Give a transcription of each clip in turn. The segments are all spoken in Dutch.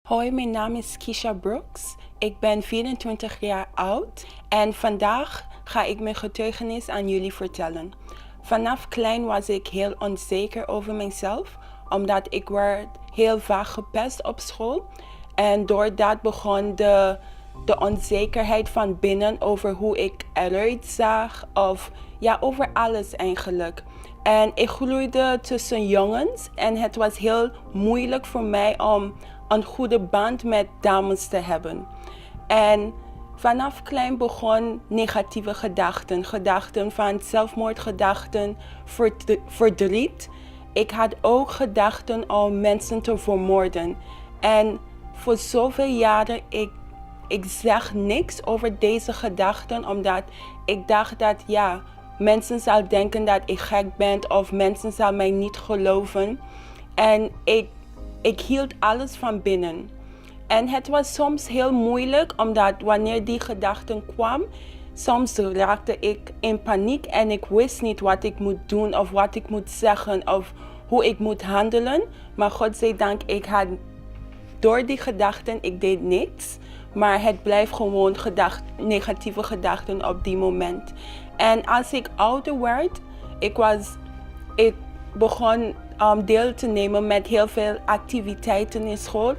Hoi, mijn naam is Keisha Brooks. Ik ben 24 jaar oud en vandaag ga ik mijn getuigenis aan jullie vertellen. Vanaf klein was ik heel onzeker over mezelf, omdat ik werd heel vaak gepest op school. En door dat begon de onzekerheid van binnen over hoe ik eruit zag, of ja, over alles eigenlijk. En ik groeide tussen jongens en het was heel moeilijk voor mij om een goede band met dames te hebben. En vanaf klein begon negatieve gedachten. Gedachten van zelfmoordgedachten, verdriet. Ik had ook gedachten om mensen te vermoorden. En voor zoveel jaren, ik zeg niks over deze gedachten, omdat ik dacht dat ja, mensen zouden denken dat ik gek ben of mensen zouden mij niet geloven. En ik hield alles van binnen. En het was soms heel moeilijk, omdat wanneer die gedachten kwamen, soms raakte ik in paniek en ik wist niet wat ik moet doen of wat ik moet zeggen of hoe ik moet handelen. Maar godzijdank, ik had door die gedachten, ik deed niks. Maar het blijft gewoon negatieve gedachten op die moment. En als ik ouder werd, ik begon deel te nemen met heel veel activiteiten in school.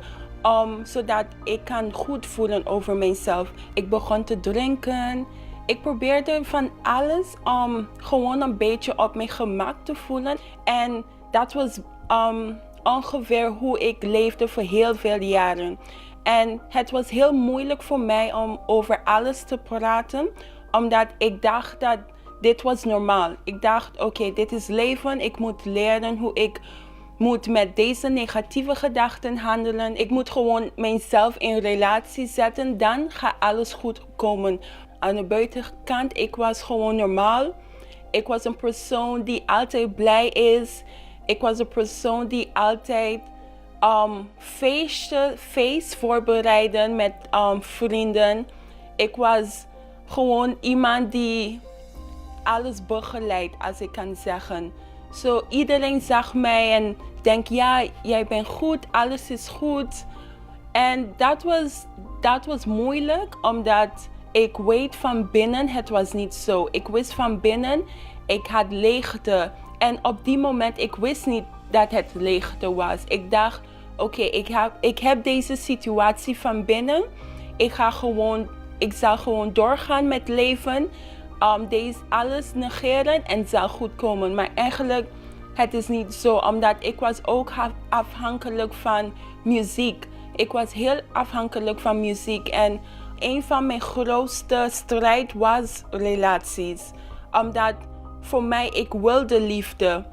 Zodat ik kan goed voelen over mezelf. Ik begon te drinken. Ik probeerde van alles om gewoon een beetje op mijn gemak te voelen. En dat was ongeveer hoe ik leefde voor heel veel jaren. En het was heel moeilijk voor mij om over alles te praten, omdat ik dacht dat dit was normaal. Ik dacht, oké, dit is leven. Ik moet leren hoe ik moet met deze negatieve gedachten handelen. Ik moet gewoon mezelf in relatie zetten, dan gaat alles goed komen. Aan de buitenkant, ik was gewoon normaal. Ik was een persoon die altijd blij is. Ik was een persoon die altijd feest voorbereiden met vrienden. Ik was gewoon iemand die alles begeleidt, als ik kan zeggen. Zo iedereen zag mij en denkt, ja, jij bent goed, alles is goed. En dat was moeilijk, omdat ik weet van binnen, het was niet zo. Ik wist van binnen, ik had leegte. En op die moment, ik wist niet dat het leegte was. Ik dacht, oké, ik heb deze situatie van binnen. Ik zal gewoon doorgaan met leven. Deze alles negeren en zal goed komen. Maar eigenlijk, het is niet zo, omdat ik was ook afhankelijk van muziek. Ik was heel afhankelijk van muziek en een van mijn grootste strijd was relaties. Omdat voor mij, ik wilde liefde.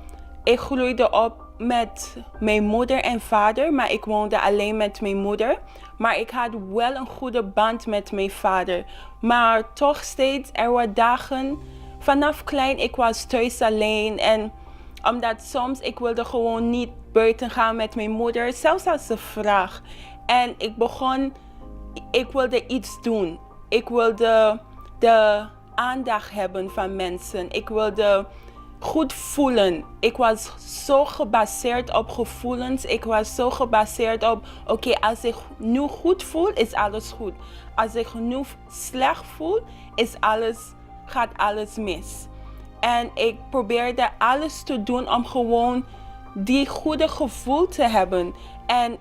Ik groeide op met mijn moeder en vader, maar ik woonde alleen met mijn moeder. Maar ik had wel een goede band met mijn vader. Maar toch steeds, er waren dagen, vanaf klein, ik was thuis alleen. En omdat soms, ik wilde gewoon niet buiten gaan met mijn moeder, zelfs als ze vraagt. En ik wilde iets doen. Ik wilde de aandacht hebben van mensen. Ik wilde goed voelen. Ik was zo gebaseerd op gevoelens. Ik was zo gebaseerd op, oké, als ik nu goed voel, is alles goed. Als ik nu slecht voel, gaat alles mis. En ik probeerde alles te doen om gewoon die goede gevoel te hebben. En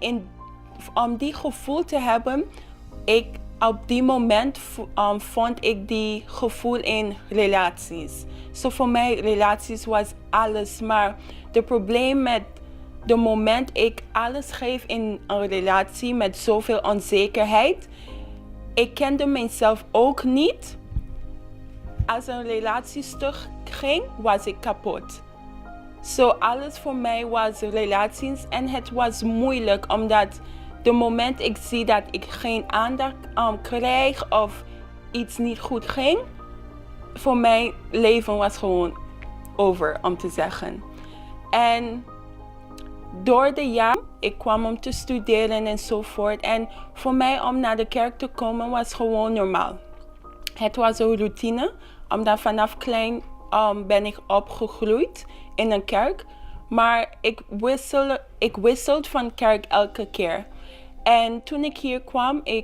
om die gevoel te hebben, op die moment vond ik die gevoel in relaties. Zo voor mij, relaties was alles. Maar het probleem met de moment ik alles geef in een relatie met zoveel onzekerheid, ik kende mezelf ook niet. Als een relatie stuk ging, was ik kapot. Zo alles voor mij was relaties en het was moeilijk, omdat de moment ik zie dat ik geen aandacht krijg of iets niet goed ging, voor mijn leven was gewoon over, om te zeggen. En door de jaren, ik kwam om te studeren enzovoort. En voor mij om naar de kerk te komen was gewoon normaal. Het was een routine, omdat vanaf klein ben ik opgegroeid in een kerk. Maar ik wisselde van kerk elke keer. En toen ik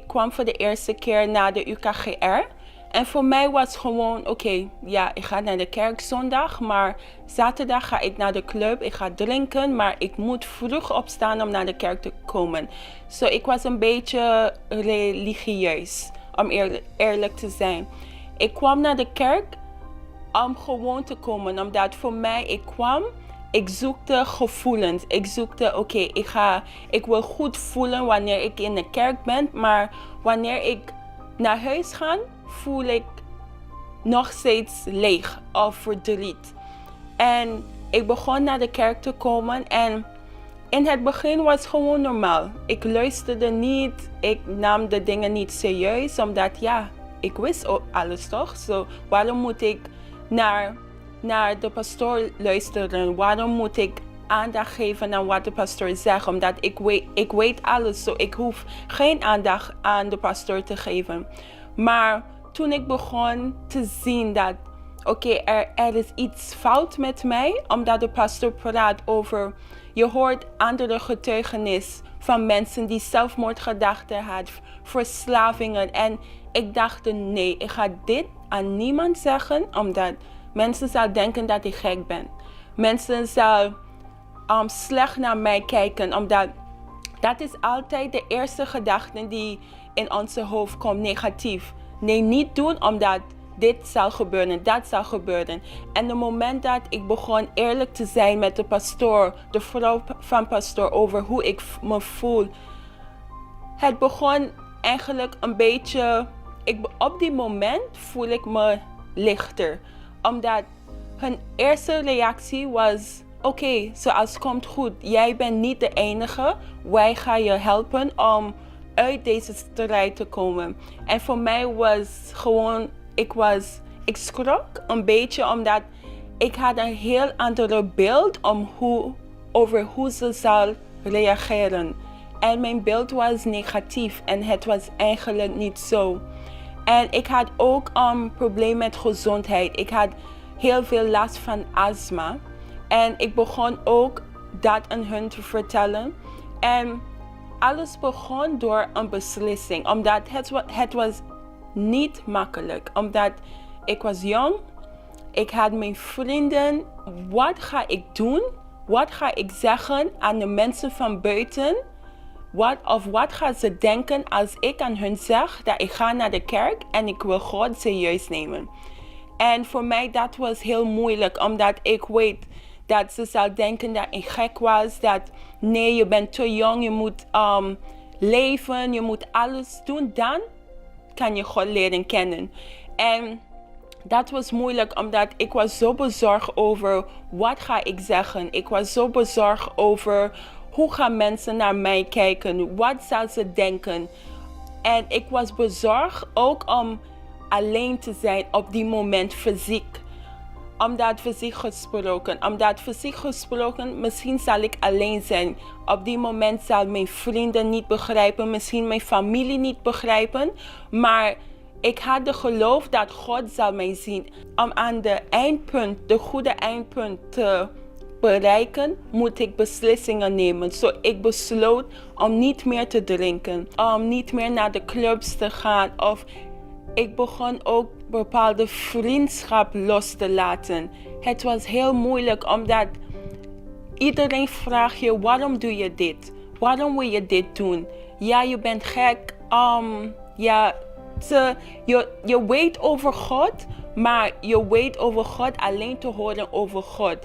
kwam voor de eerste keer naar de UKGR. En voor mij was gewoon, oké, ja, ik ga naar de kerk zondag, maar zaterdag ga ik naar de club, ik ga drinken, maar ik moet vroeg opstaan om naar de kerk te komen. So ik was een beetje religieus, om eerlijk te zijn. Ik kwam naar de kerk om gewoon te komen, omdat voor mij, ik zoekte gevoelens. Ik zoekte, oké, ik wil goed voelen wanneer ik in de kerk ben, maar wanneer ik naar huis ga, voel ik nog steeds leeg of verdriet. En ik begon naar de kerk te komen en in het begin was het gewoon normaal. Ik luisterde niet, ik nam de dingen niet serieus, omdat ja, ik wist alles toch? So, waarom moet ik naar de pastoor luisteren? Waarom moet ik aandacht geven aan wat de pastoor zegt? Omdat ik weet alles, so ik hoef geen aandacht aan de pastoor te geven. Maar toen ik begon te zien dat, oké, er is iets fout met mij, omdat de pastoor praat over, je hoort andere getuigenissen van mensen die zelfmoordgedachten hadden, verslavingen. En ik dacht, nee, ik ga dit aan niemand zeggen, omdat mensen zullen denken dat ik gek ben. Mensen zullen slecht naar mij kijken, omdat dat is altijd de eerste gedachte die in onze hoofd komt, negatief. Nee, niet doen omdat dit zal gebeuren, dat zal gebeuren. En het moment dat ik begon eerlijk te zijn met de pastoor, de vrouw van pastoor, over hoe ik me voel. Het begon eigenlijk een beetje, op die moment voel ik me lichter. Omdat hun eerste reactie was, oké, zoals komt goed, jij bent niet de enige. Wij gaan je helpen om uit deze strijd te komen. En voor mij was gewoon, ik schrok een beetje, omdat ik had een heel ander beeld over hoe ze zal reageren. En mijn beeld was negatief en het was eigenlijk niet zo. En ik had ook een probleem met gezondheid. Ik had heel veel last van astma. En ik begon ook dat aan hun te vertellen. En alles begon door een beslissing. Omdat het was niet makkelijk. Omdat ik was jong. Ik had mijn vrienden. Wat ga ik doen? Wat ga ik zeggen aan de mensen van buiten? Wat gaan ze denken als ik aan hun zeg dat ik ga naar de kerk en ik wil God serieus nemen? En voor mij dat was heel moeilijk, omdat ik weet dat ze zou denken dat ik gek was. Dat nee, je bent te jong, je moet leven, je moet alles doen. Dan kan je God leren kennen. En dat was moeilijk, omdat ik was zo bezorgd over wat ga ik zeggen. Ik was zo bezorgd over hoe gaan mensen naar mij kijken. Wat zal ze denken. En ik was bezorgd ook om alleen te zijn op die moment fysiek. Omdat fysiek gesproken, misschien zal ik alleen zijn. Op die moment zal mijn vrienden niet begrijpen, misschien mijn familie niet begrijpen. Maar ik had de geloof dat God zal mij zien. Om aan de goede eindpunt te bereiken, moet ik beslissingen nemen. So ik besloot om niet meer te drinken, om niet meer naar de clubs te gaan. Of ik begon ook bepaalde vriendschap los te laten. Het was heel moeilijk, omdat iedereen vraagt je, waarom doe je dit? Waarom wil je dit doen? Ja, je bent gek. Je weet over God, maar je weet over God alleen te horen over God.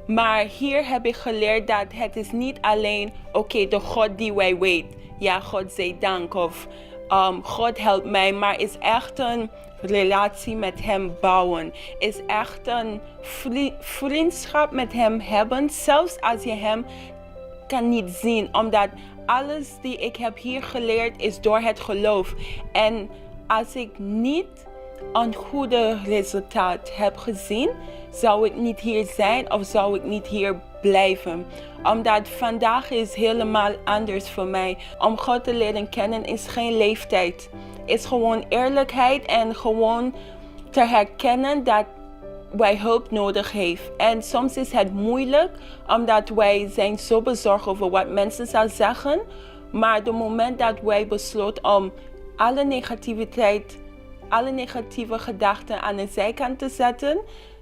Maar hier heb ik geleerd dat het is niet alleen, de God die wij weten. Ja, God zij dank of God helpt mij, maar is echt een relatie met hem bouwen. Is echt een vriendschap met hem hebben, zelfs als je hem kan niet zien. Omdat alles die ik heb hier geleerd is door het geloof. En als ik niet een goede resultaat heb gezien, zou ik niet hier zijn of zou ik niet hier blijven. Omdat vandaag is helemaal anders voor mij. Om God te leren kennen is geen leeftijd. Is gewoon eerlijkheid en gewoon te herkennen dat wij hulp nodig heeft. En soms is het moeilijk, omdat wij zijn zo bezorgd over wat mensen zullen zeggen. Maar het moment dat wij besloten om alle negativiteit, alle negatieve gedachten aan de zijkant te zetten,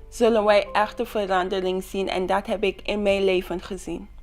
zullen wij echt een verandering zien. En dat heb ik in mijn leven gezien.